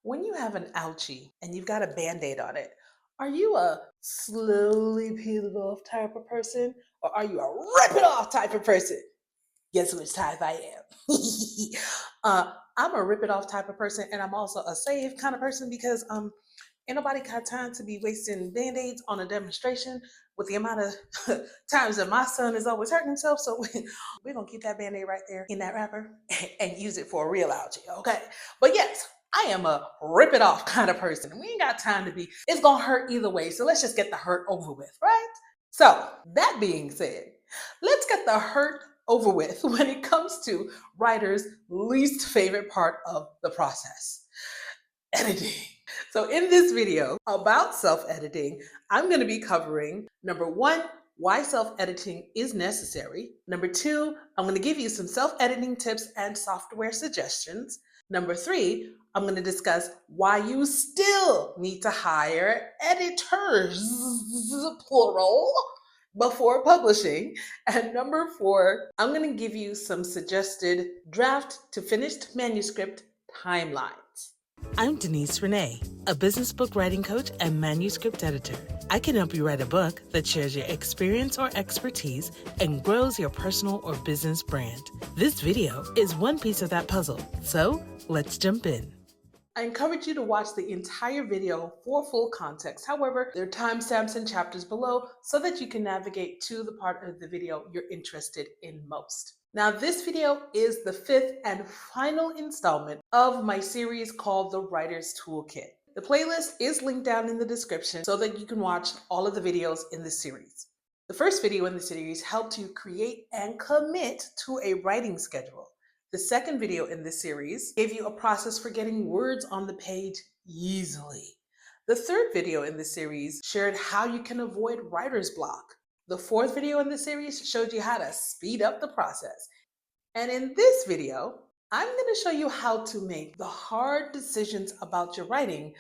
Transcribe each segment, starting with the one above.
When you have an ouchie and you've got a Band-Aid on it, are you a slowly peel it off type of person or are you a rip it off type of person? Guess which type I am. I'm a rip it off type of person, and I'm also a save kind of person because ain't nobody got time to be wasting Band-Aids on a demonstration with the amount of times that my son is always hurting himself. So we're gonna keep that Band-Aid right there in that wrapper and use it for a real algae, okay? But yes, I am a rip it off kind of person. We ain't got time to be, it's gonna hurt either way. So let's just get the hurt over with, right? So that being said, let's get the hurt over with when it comes to writers' least favorite part of the process, editing. So in this video about self-editing, I'm going to be covering number one, why self-editing is necessary. Number two, I'm going to give you some self-editing tips and software suggestions. Number three, I'm going to discuss why you still need to hire editors, plural, before publishing. And number four, I'm going to give you some suggested draft to finished manuscript timelines. I'm Denise Renee, a business book writing coach and manuscript editor. I can help you write a book that shares your experience or expertise and grows your personal or business brand. This video is one piece of that puzzle, so let's jump in. I encourage you to watch the entire video for full context. However, there are timestamps and chapters below so that you can navigate to the part of the video you're interested in most. Now, this video is the fifth and final installment of my series called The Writer's Toolkit. The playlist is linked down in the description so that you can watch all of the videos in this series. The first video in the series helped you create and commit to a writing schedule. The second video in this series gave you a process for getting words on the page easily. The third video in the series shared how you can avoid writer's block. The fourth video in the series showed you how to speed up the process. And in this video, I'm going to show you how to make the hard decisions about your writing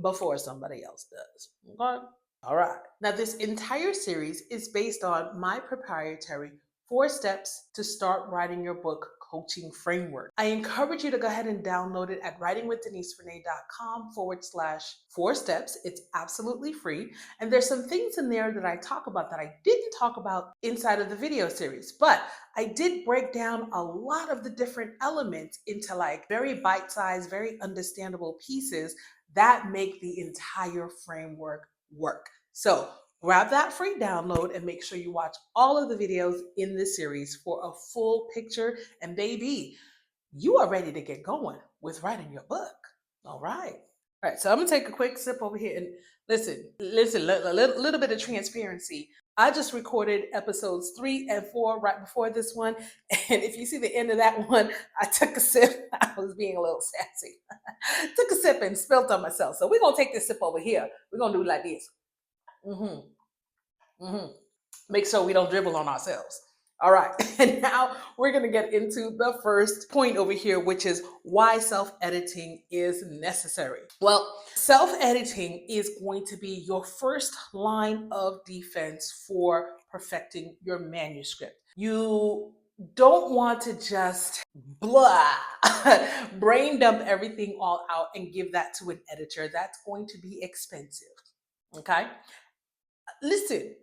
before somebody else does. Okay? All right. Now, this entire series is based on my proprietary 4 steps to start writing your book coaching framework. I encourage you to go ahead and download it at writingwithdeniserenee.com/4 steps. It's absolutely free. And there's some things in there that I talk about that I didn't talk about inside of the video series, but I did break down a lot of the different elements into like very bite-sized, very understandable pieces that make the entire framework work. So grab that free download and make sure you watch all of the videos in this series for a full picture. And baby, you are ready to get going with writing your book. All right. All right, so I'm gonna take a quick sip over here and listen, a little bit of transparency. I just recorded episodes 3 and 4 right before this one. And if you see the end of that one, I took a sip. I was being a little sassy. Took a sip and spilled on myself. So we're gonna take this sip over here. We're gonna do it like this. Make sure we don't dribble on ourselves. All right, and now we're gonna get into the first point over here, which is why self-editing is necessary. Well, self-editing is going to be your first line of defense for perfecting your manuscript. You don't want to just blah, brain dump everything all out and give that to an editor. That's going to be expensive, okay? Listen,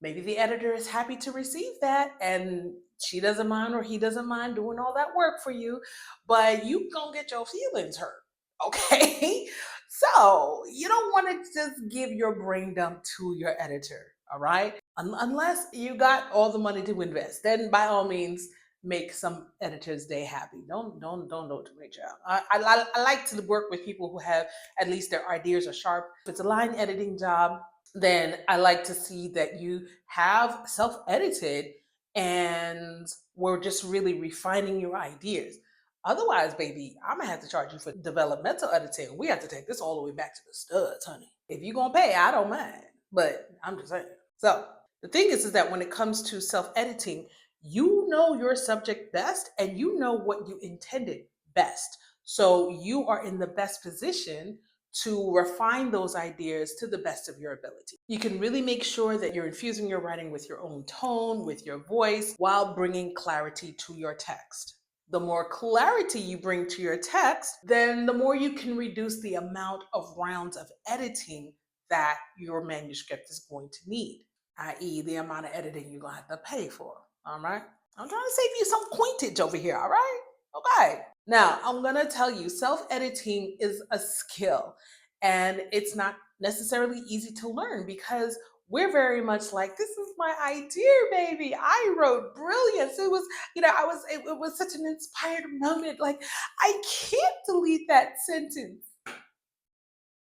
maybe the editor is happy to receive that and she doesn't mind or he doesn't mind doing all that work for you, but you gonna get your feelings hurt, okay? So you don't want to just give your brain dump to your editor, all right? Unless you got all the money to invest, then by all means, make some editor's day happy. Don't do too much, child. I like to work with people who have at least their ideas are sharp. If it's a line editing job, then I like to see that you have self-edited and we're just really refining your ideas. Otherwise, baby, I'm gonna have to charge you for developmental editing. We have to take this all the way back to the studs, honey. If you're gonna pay, I don't mind, but I'm just saying. So the thing is that when it comes to self-editing, you know your subject best and you know what you intended best. So you are in the best position to refine those ideas to the best of your ability. You can really make sure that you're infusing your writing with your own tone, with your voice, while bringing clarity to your text. The more clarity you bring to your text, then the more you can reduce the amount of rounds of editing that your manuscript is going to need, i.e., the amount of editing you're going to have to pay for. All right? I'm trying to save you some coinage over here. All right? Okay. Now, I'm going to tell you self editing is a skill, and it's not necessarily easy to learn because we're very much like, this is my idea, baby. I wrote brilliance. It was, it was such an inspired moment. Like, I can't delete that sentence.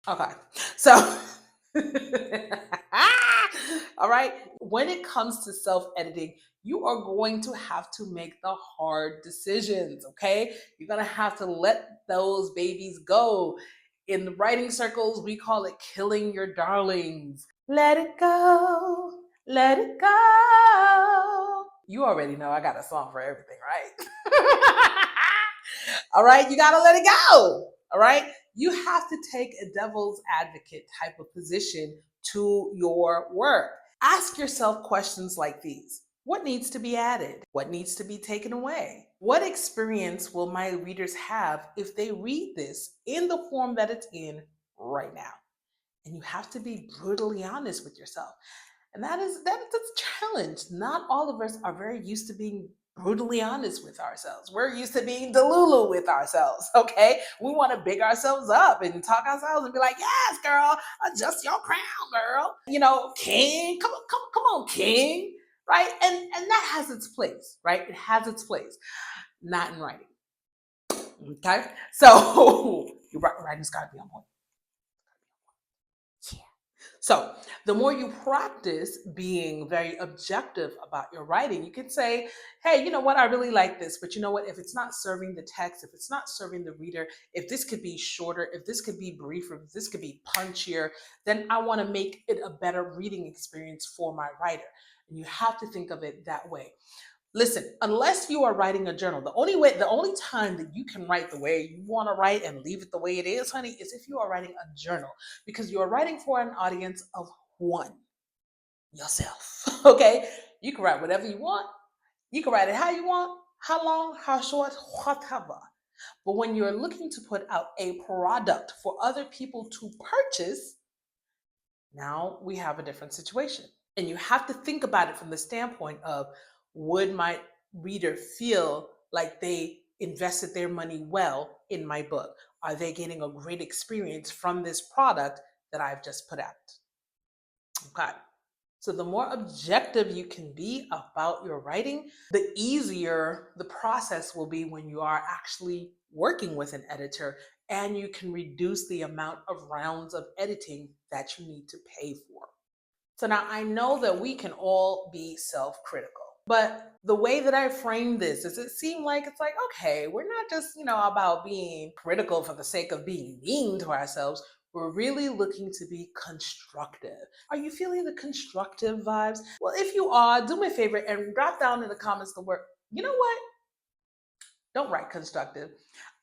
Okay. So, all right. When it comes to self editing, you are going to have to make the hard decisions. Okay. You're going to have to let those babies go. In the writing circles, we call it killing your darlings. Let it go. Let it go. You already know I got a song for everything, right? All right. You got to let it go. All right. You have to take a devil's advocate type of position to your work. Ask yourself questions like these. What needs to be added? What needs to be taken away? What experience will my readers have if they read this in the form that it's in right now? And you have to be brutally honest with yourself. And that's a challenge. Not all of us are very used to being brutally honest with ourselves. We're used to being delulu with ourselves, okay? We want to big ourselves up and talk ourselves and be like, yes, girl, adjust your crown, girl. King, come on, king, right? And that has its place, right? It has its place, not in writing, okay? So your writing's got to be on point. So the more you practice being very objective about your writing, you can say, hey, you know what? I really like this, but you know what? If it's not serving the text, if it's not serving the reader, if this could be shorter, if this could be briefer, if this could be punchier, then I want to make it a better reading experience for my writer. And you have to think of it that way. Listen, unless you are writing a journal, the only time that you can write the way you want to write and leave it the way it is, honey, is if you are writing a journal, because you are writing for an audience of one, yourself. Okay? You can write whatever you want. You can write it how you want, how long, how short, whatever. But when you're looking to put out a product for other people to purchase, now we have a different situation. And you have to think about it from the standpoint of, would my reader feel like they invested their money well in my book? Are they getting a great experience from this product that I've just put out? Okay. So the more objective you can be about your writing, the easier the process will be when you are actually working with an editor, and you can reduce the amount of rounds of editing that you need to pay for. So now I know that we can all be self-critical, but the way that I frame this is it seemed like it's like, okay, we're not just, about being critical for the sake of being mean to ourselves. We're really looking to be constructive. Are you feeling the constructive vibes? Well, if you are, do me a favor and drop down in the comments the word, you know what? Don't write constructive.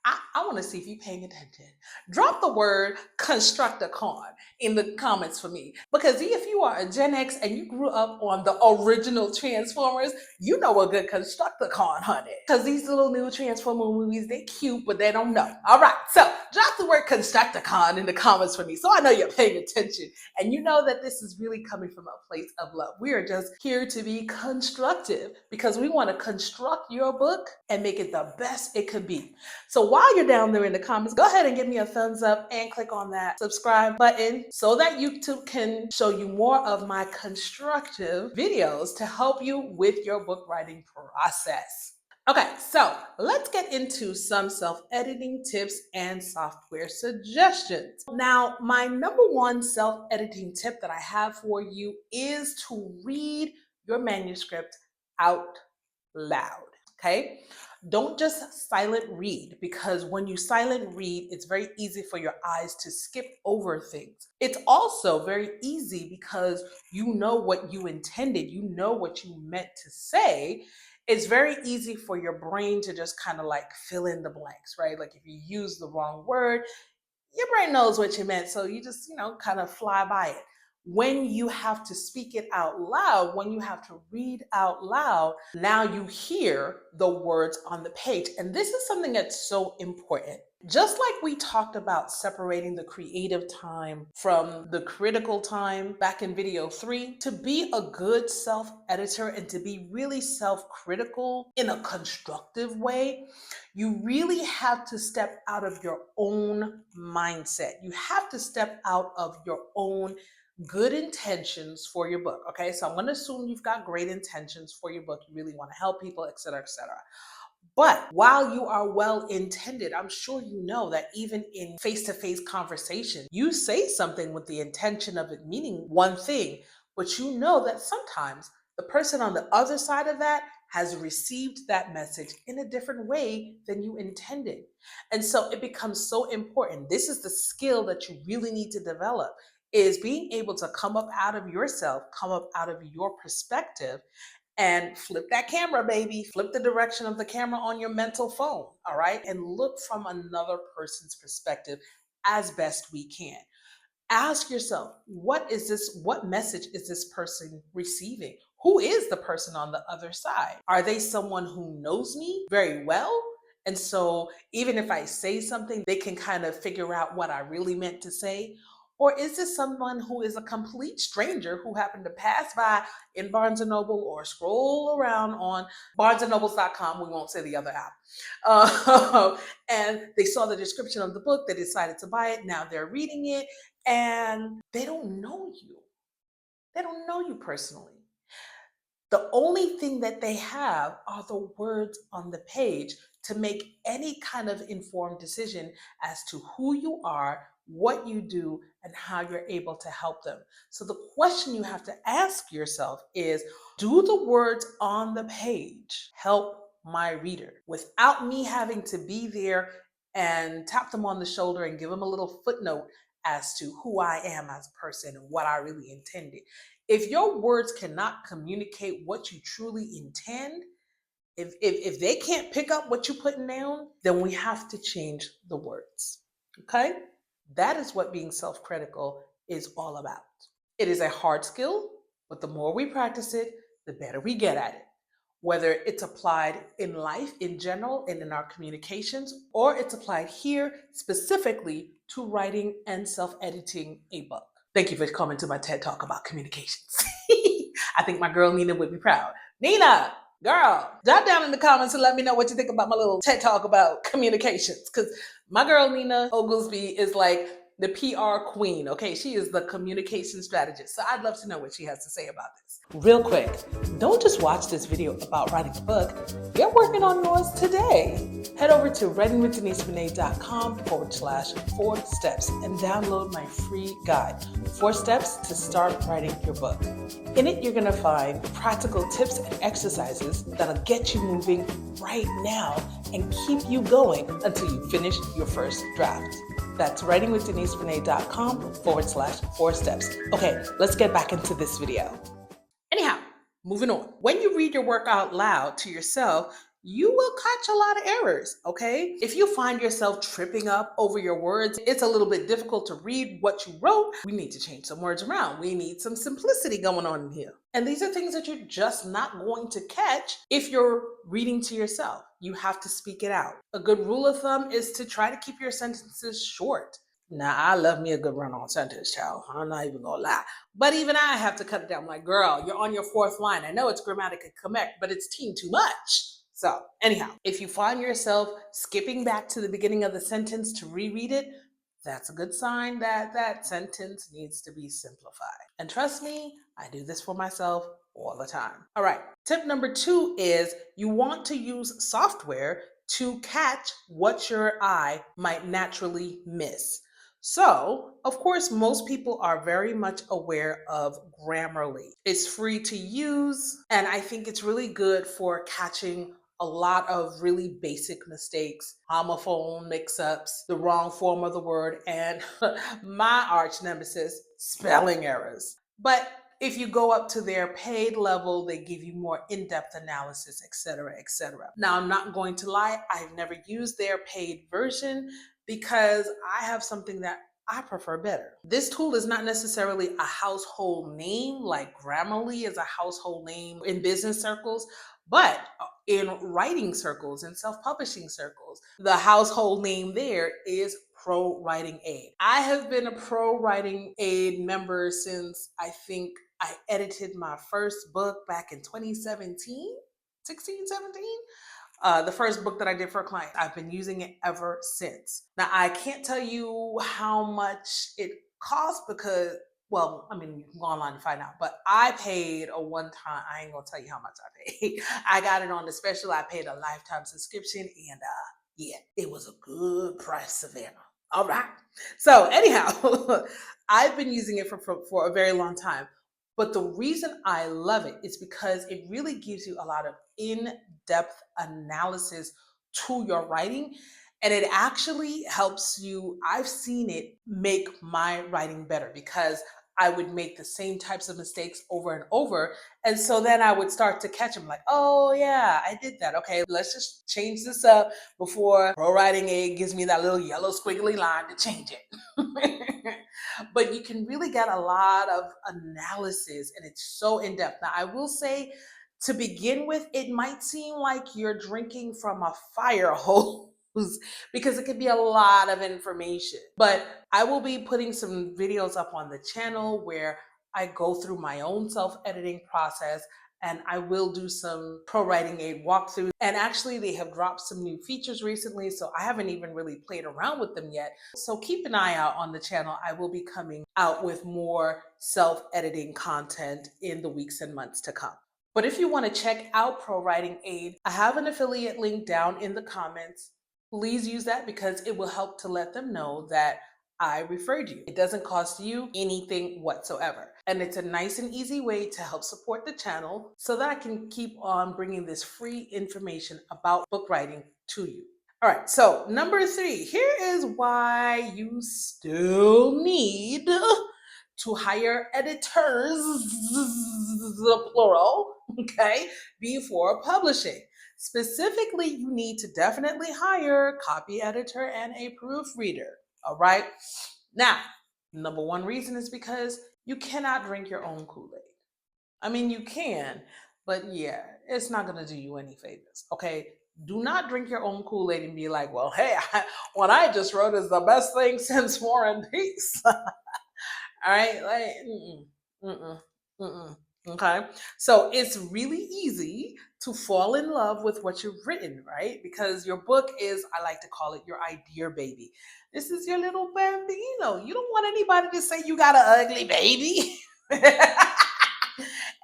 I want to see if you're paying attention. Drop the word Constructicon in the comments for me. Because if you are a Gen X and you grew up on the original Transformers, you know a good Constructicon, honey. Because these little new Transformer movies, they're cute, but they don't know. All right, so drop the word Constructicon in the comments for me so I know you're paying attention. And you know that this is really coming from a place of love. We are just here to be constructive because we want to construct your book and make it the best it could be. So while you're down there in the comments, go ahead and give me a thumbs up and click on that subscribe button so that YouTube can show you more of my constructive videos to help you with your book writing process. Okay, so let's get into some self-editing tips and software suggestions. Now, my number one self-editing tip that I have for you is to read your manuscript out loud, okay? Don't just silent read, because when you silent read, it's very easy for your eyes to skip over things. It's also very easy because you know what you intended, you know what you meant to say. It's very easy for your brain to just kind of like fill in the blanks, right? Like if you use the wrong word, your brain knows what you meant, so you just, kind of fly by it. when you have to speak it out loud, when you have to read out loud, now you hear the words on the page. And this is something that's so important. Just like we talked about separating the creative time from the critical time back in video 3, to be a good self-editor and to be really self-critical in a constructive way, you really have to step out of your own mindset. You have to step out of your own good intentions for your book. Okay, so I'm going to assume you've got great intentions for your book. You really want to help people, etc., etc. But while you are well intended, I'm sure you know that even in face-to-face conversation, you say something with the intention of it meaning one thing, but you know that sometimes the person on the other side of that has received that message in a different way than you intended. And so it becomes so important. This is the skill that you really need to develop, is being able to come up out of yourself, come up out of your perspective, and flip that camera, baby. Flip the direction of the camera on your mental phone, all right? And look from another person's perspective as best we can. Ask yourself, what message is this person receiving? Who is the person on the other side? Are they someone who knows me very well? And so even if I say something, they can kind of figure out what I really meant to say. Or is this someone who is a complete stranger who happened to pass by in Barnes & Noble or scroll around on barnesandnobles.com, we won't say the other app, and they saw the description of the book, they decided to buy it, now they're reading it, and they don't know you. They don't know you personally. The only thing that they have are the words on the page to make any kind of informed decision as to who you are, what you do, and how you're able to help them. So the question you have to ask yourself is, do the words on the page help my reader without me having to be there and tap them on the shoulder and give them a little footnote as to who I am as a person and what I really intended? If your words cannot communicate what you truly intend, if they can't pick up what you're putting down, then we have to change the words. Okay? That is what being self-critical is all about. It is a hard skill, but the more we practice it, the better we get at it. Whether it's applied in life in general and in our communications, or it's applied here specifically to writing and self-editing a book. Thank you for coming to my TED Talk about communications. I think my girl Nina would be proud. Nina, girl, jot down in the comments and let me know what you think about my little TED Talk about communications. Because my girl Nina Oglesby is like the PR queen, okay? She is the communication strategist. So I'd love to know what she has to say about this. Real quick, don't just watch this video about writing a book. Get working on yours today. Head over to writingwithdenisebene.com/4steps and download my free guide, 4 Steps to Start Writing Your Book. In it, you're going to find practical tips and exercises that'll get you moving right now and keep you going until you finish your first draft. That's writingwithdenisebene.com/4steps. Okay, let's get back into this video. Anyhow, moving on. When you read your work out loud to yourself, you will catch a lot of errors, okay? If you find yourself tripping up over your words, it's a little bit difficult to read what you wrote. We need to change some words around. We need some simplicity going on in here. And these are things that you're just not going to catch if you're reading to yourself. You have to speak it out. A good rule of thumb is to try to keep your sentences short. Now, I love me a good run-on sentence, child. I'm not even gonna lie. But even I have to cut it down. I'm like, girl, you're on your 4th line. I know it's grammatically correct, but it's too much. So anyhow, if you find yourself skipping back to the beginning of the sentence to reread it, that's a good sign that that sentence needs to be simplified. And trust me, I do this for myself all the time. All right, tip number 2 is you want to use software to catch what your eye might naturally miss. So, of course, most people are very much aware of Grammarly. It's free to use, and I think it's really good for catching a lot of really basic mistakes, homophone mix-ups, the wrong form of the word, and my arch nemesis, spelling errors. But if you go up to their paid level, they give you more in-depth analysis, etc., etc. Now, I'm not going to lie, I've never used their paid version because I have something that I prefer better. This tool is not necessarily a household name like Grammarly is a household name in business circles, but in writing circles and self-publishing circles, the household name there is ProWritingAid. I have been a ProWritingAid member since I think I edited my first book back in 2017, 16, 17. The first book that I did for a client. I've been using it ever since. Now, I can't tell you how much it costs because, well, I mean, you can go online and find out, but I paid a one time, I ain't gonna tell you how much I paid. I got it on the special. I paid a lifetime subscription and yeah, it was a good price, Savannah. All right. So anyhow, I've been using it for a very long time. But the reason I love it is because it really gives you a lot of in-depth analysis to your writing. And it actually helps you. I've seen it make my writing better because I would make the same types of mistakes over and over. And so then I would start to catch them like, oh yeah, I did that. Okay, let's just change this up before ProWritingAid gives me that little yellow squiggly line to change it. But you can really get a lot of analysis and it's so in-depth. Now, I will say to begin with, it might seem like you're drinking from a fire hose because it could be a lot of information. But I will be putting some videos up on the channel where I go through my own self-editing process and I will do some ProWritingAid walkthroughs. And actually they have dropped some new features recently, so I haven't even really played around with them yet. So keep an eye out on the channel. I will be coming out with more self-editing content in the weeks and months to come. But if you want to check out ProWritingAid, I have an affiliate link down in the comments. Please use that because it will help to let them know that I referred you. It doesn't cost you anything whatsoever. And it's a nice and easy way to help support the channel so that I can keep on bringing this free information about book writing to you. All right, so number 3, here is why you still need to hire editors, the plural, okay, before publishing. Specifically, you need to definitely hire a copy editor and a proofreader. All right. Now, number 1 reason is because you cannot drink your own Kool-Aid. I mean, you can, but yeah, it's not going to do you any favors. Okay. Do not drink your own Kool-Aid and be like, well, hey, what I just wrote is the best thing since War and Peace. All right. Okay. So it's really easy to fall in love with what you've written, right? Because your book is, I like to call it your idea baby. This is your little bambino. You don't want anybody to say you got an ugly baby.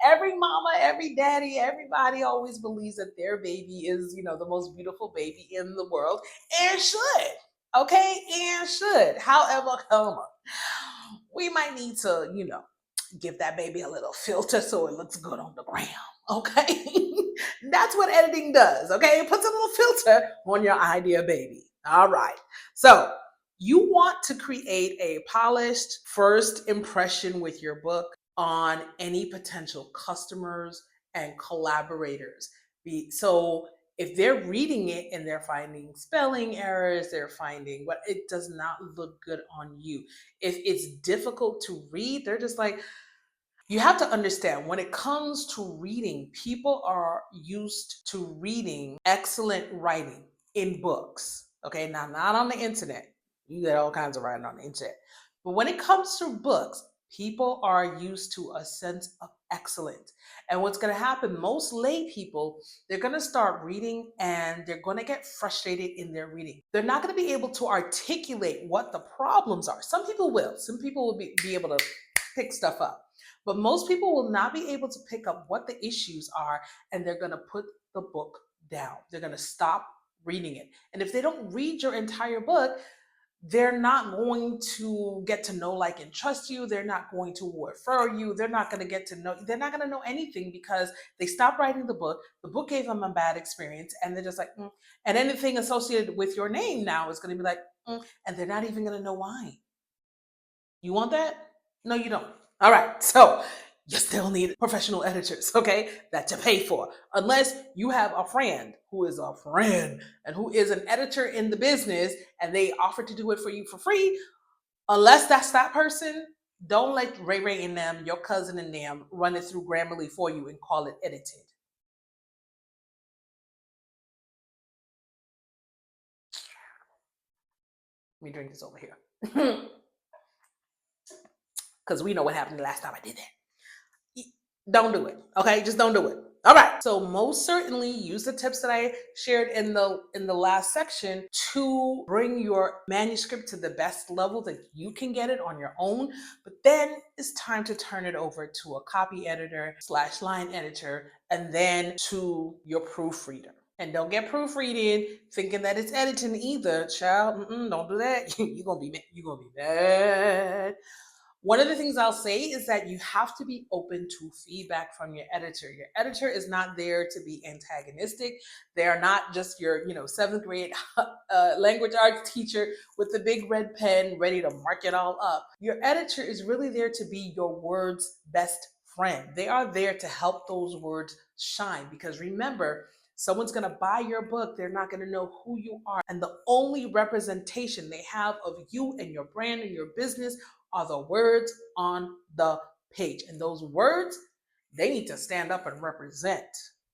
Every mama, every daddy, everybody always believes that their baby is, the most beautiful baby in the world and should. Okay, and should. However, come on. We might need to, give that baby a little filter so it looks good on the gram. Okay, that's what editing does. Okay, it puts a little filter on your idea baby. All right, so you want to create a polished first impression with your book on any potential customers and collaborators. So if they're reading it and they're finding spelling errors, they're finding what it does not look good on you. If it's difficult to read, they're just like, you have to understand when it comes to reading, people are used to reading excellent writing in books. Okay, now not on the internet. You get all kinds of writing on the internet. But when it comes to books, people are used to a sense of excellence. And what's going to happen, most lay people, they're going to start reading and they're going to get frustrated in their reading. They're not going to be able to articulate what the problems are. Some people will. Some people will be able to pick stuff up. But most people will not be able to pick up what the issues are, and they're going to put the book down. They're going to stop reading it. And if they don't read your entire book, they're not going to get to know, like, and trust you. They're not going to refer you. They're not going to get to know. They're not going to know anything because they stopped writing the book. The book gave them a bad experience, and they're just like, and anything associated with your name now is going to be like, and they're not even going to know why. You want that? No, you don't. All right, so you still need professional editors, okay, that you pay for. Unless you have a friend who is a friend and who is an editor in the business and they offer to do it for you for free, Unless that's that person, don't let Ray Ray and them, your cousin and them, run it through Grammarly for you and call it edited. Let me drink this over here. Because we know what happened the last time I did that. Don't do it. Okay, just don't do it. All right. So most certainly use the tips that I shared in the last section to bring your manuscript to the best level that you can get it on your own. But then it's time to turn it over to a copy editor / line editor, and then to your proofreader. And don't get proofreading thinking that it's editing either, child. Don't do that. You're gonna be mad. One of the things I'll say is that you have to be open to feedback from your editor. Your editor is not there to be antagonistic. They are not just your, seventh grade language arts teacher with the big red pen ready to mark it all up. Your editor is really there to be your word's best friend. They are there to help those words shine, because remember, someone's going to buy your book. They're not going to know who you are. And the only representation they have of you and your brand and your business are the words on the page. And those words, they need to stand up and represent.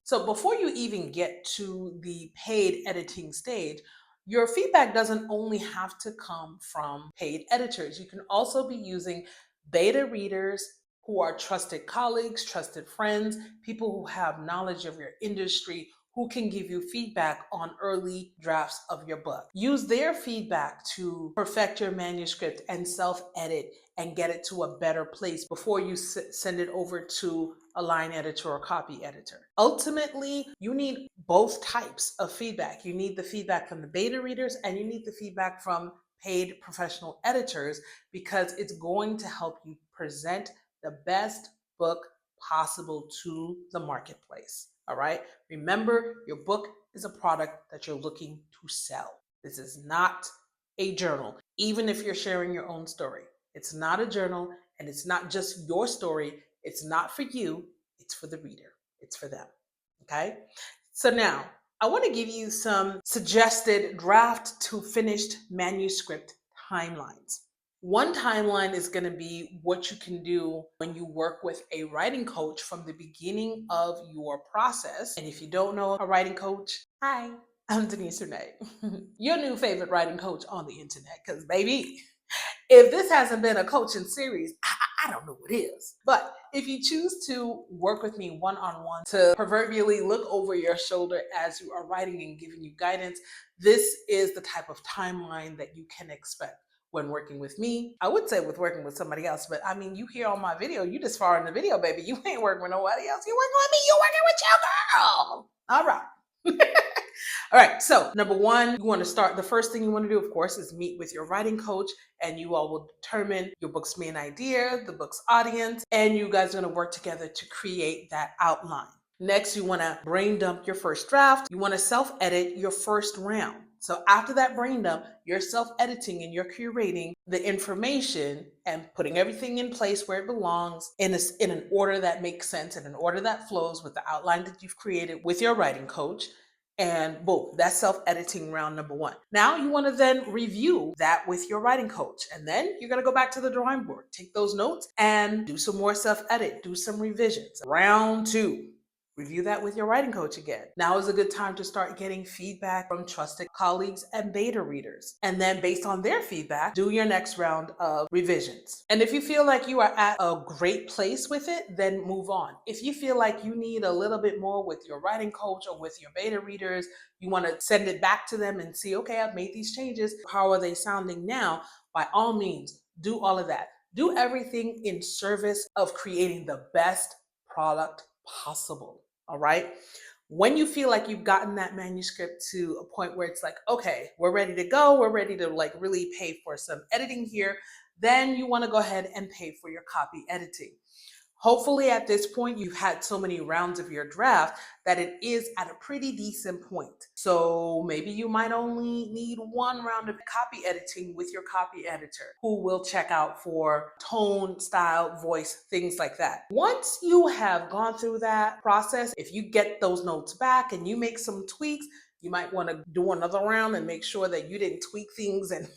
So before you even get to the paid editing stage, your feedback doesn't only have to come from paid editors. You can also be using beta readers who are trusted colleagues, trusted friends, people who have knowledge of your industry, who can give you feedback on early drafts of your book. Use their feedback to perfect your manuscript and self-edit and get it to a better place before you send it over to a line editor or copy editor. Ultimately, you need both types of feedback. You need the feedback from the beta readers and you need the feedback from paid professional editors, because it's going to help you present the best book possible to the marketplace. All right. Remember, your book is a product that you're looking to sell. This is not a journal, even if you're sharing your own story. It's not a journal, and it's not just your story. It's not for you. It's for the reader. It's for them. Okay. So now I want to give you some suggested draft to finished manuscript timelines. One timeline is going to be what you can do when you work with a writing coach from the beginning of your process. And if you don't know a writing coach, hi, I'm Denise Renee, your new favorite writing coach on the internet. Because baby, if this hasn't been a coaching series, I don't know what is. But if you choose to work with me one-on-one to proverbially look over your shoulder as you are writing and giving you guidance, this is the type of timeline that you can expect when working with me. I would say with working with somebody else, but I mean, you here on my video, you just far in the video, baby. You ain't working with nobody else. You working with me. You working with your girl. All right. All right, so number one, you want to start, the first thing you want to do, of course, is meet with your writing coach, and you all will determine your book's main idea, the book's audience, and you guys are going to work together to create that outline. Next, you want to brain dump your first draft. You want to self-edit your first round. So after that brain dump, you're self-editing and you're curating the information and putting everything in place where it belongs in an order that makes sense, in an order that flows with the outline that you've created with your writing coach. And boom, that's self-editing round number one. Now you want to then review that with your writing coach. And then you're going to go back to the drawing board, take those notes and do some more self-edit, do some revisions. Round two, review that with your writing coach again. Now is a good time to start getting feedback from trusted colleagues and beta readers. And then based on their feedback, do your next round of revisions. And if you feel like you are at a great place with it, then move on. If you feel like you need a little bit more with your writing coach or with your beta readers, you want to send it back to them and see, okay, I've made these changes. How are they sounding now? By all means, do all of that. Do everything in service of creating the best product possible. All right. When you feel like you've gotten that manuscript to a point where it's like, okay, we're ready to go, we're ready to like really pay for some editing here, then you want to go ahead and pay for your copy editing. Hopefully at this point, you've had so many rounds of your draft that it is at a pretty decent point. So maybe you might only need one round of copy editing with your copy editor, who will check out for tone, style, voice, things like that. Once you have gone through that process, if you get those notes back and you make some tweaks, You might want to do another round and make sure that you didn't tweak things and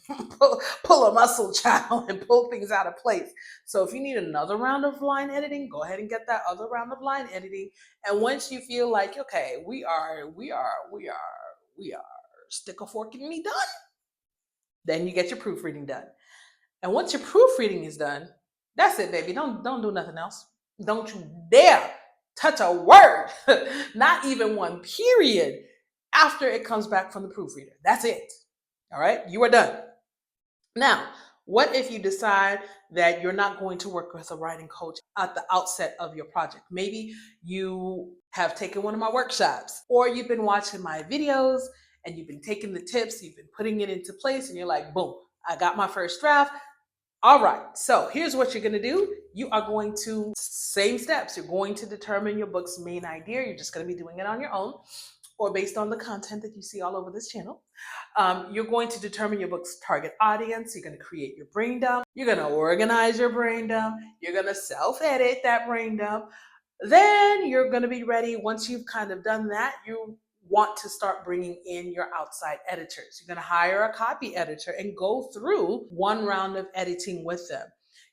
pull a muscle child and pull things out of place. So if you need another round of line editing, go ahead and get that other round of line editing. And once you feel like, okay, we are stick a fork in me done, then you get your proofreading done. And once your proofreading is done, that's it, baby. Don't do nothing else. Don't you dare touch a word, not even one period, after it comes back from the proofreader. That's it. All right, you are done. Now, what if you decide that you're not going to work with a writing coach at the outset of your project? Maybe you have taken one of my workshops, or you've been watching my videos and you've been taking the tips, you've been putting it into place, and you're like, boom, I got my first draft. All right, so here's what you're going to do. You are going to, same steps, you're going to determine your book's main idea. You're just going to be doing it on your own or based on the content that you see all over this channel. You're going to determine your book's target audience. You're going to create your brain dump. You're going to organize your brain dump. You're going to self-edit that brain dump. Then you're going to be ready. Once you've kind of done that, you want to start bringing in your outside editors. You're going to hire a copy editor and go through one round of editing with them.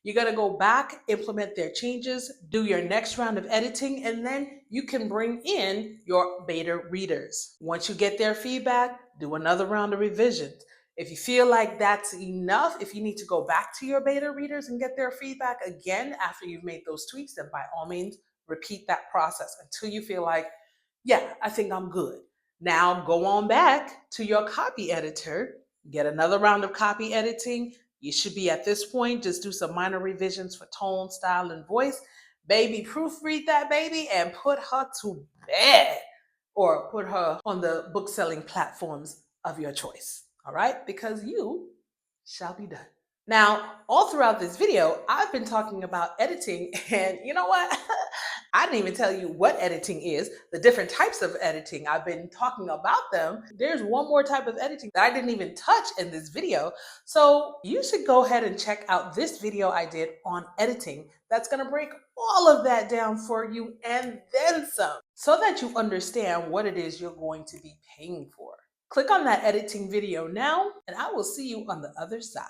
You're going to go back, implement their changes, do your next round of editing, and then you can bring in your beta readers. Once you get their feedback, do another round of revisions. If you feel like that's enough, if you need to go back to your beta readers and get their feedback again after you've made those tweaks, then by all means, repeat that process until you feel like, yeah, I think I'm good. Now go on back to your copy editor, get another round of copy editing. You should be at this point, just do some minor revisions for tone, style, and voice. Baby, proofread that baby and put her to bed, or put her on the book selling platforms of your choice. All right? Because you shall be done. Now, all throughout this video, I've been talking about editing, and you know what? I didn't even tell you what editing is, the different types of editing. I've been talking about them. There's one more type of editing that I didn't even touch in this video. So you should go ahead and check out this video I did on editing. That's going to break all of that down for you and then some, so that you understand what it is you're going to be paying for. Click on that editing video now, and I will see you on the other side.